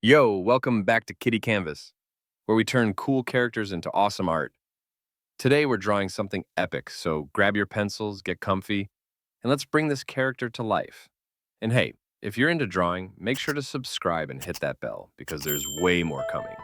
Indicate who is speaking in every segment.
Speaker 1: Yo, welcome back to Kitty Canvas, where we turn cool characters into awesome art. Today we're drawing something epic, so grab your pencils, get comfy, and let's bring this character to life. And hey, if you're into drawing, make sure to subscribe and hit that bell because there's way more coming.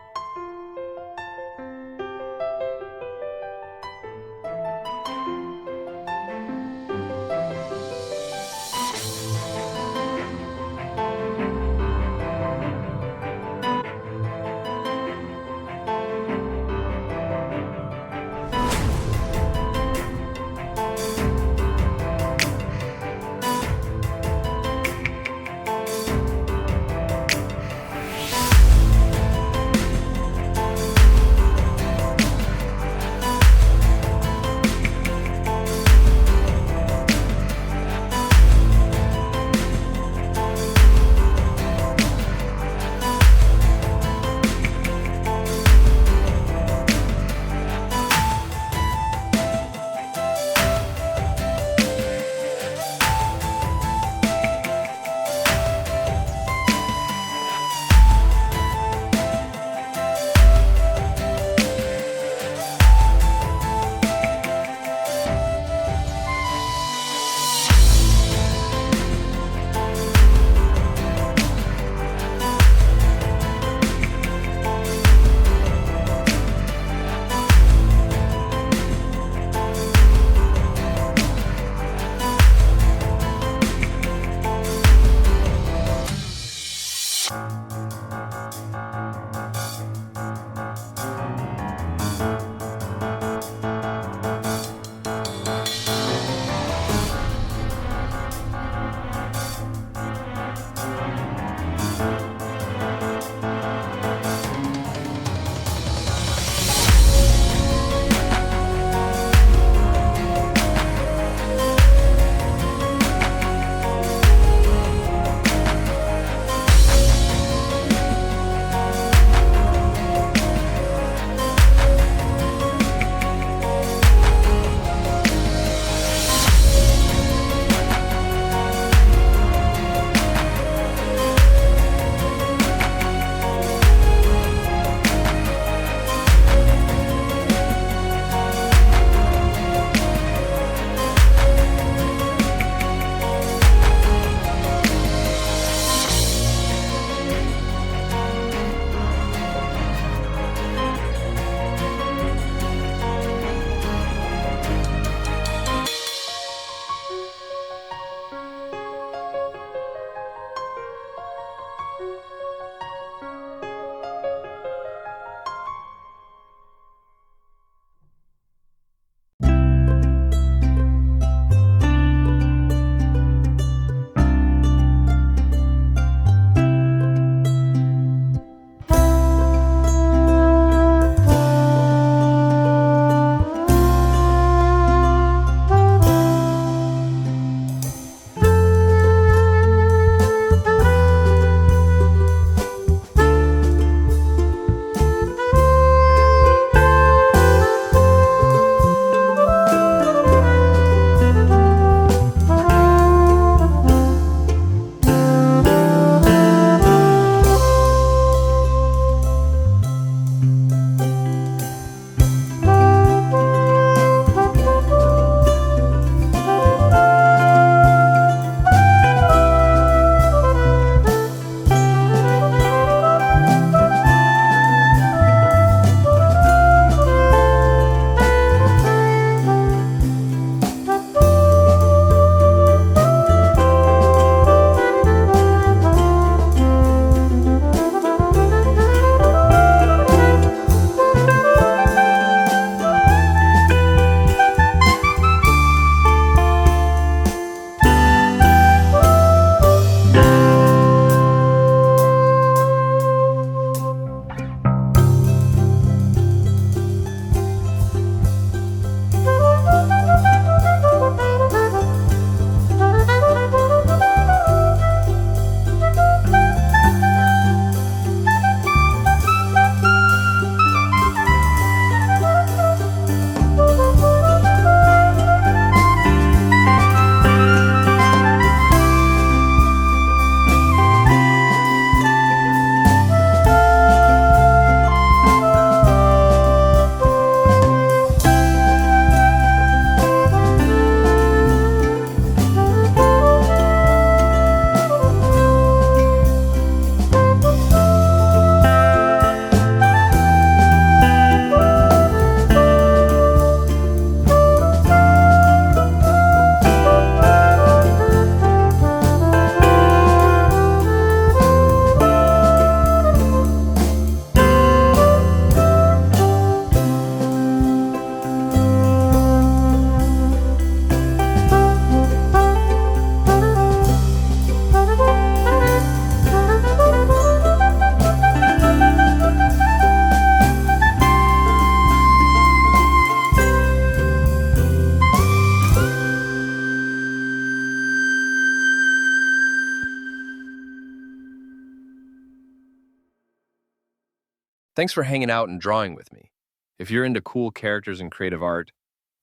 Speaker 1: Thanks for hanging out and drawing with me. If you're into cool characters and creative art,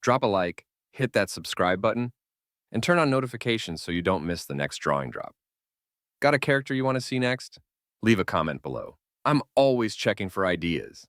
Speaker 1: drop a like, hit that subscribe button, and turn on notifications so you don't miss the next drawing drop. Got a character you want to see next? Leave a comment below. I'm always checking for ideas.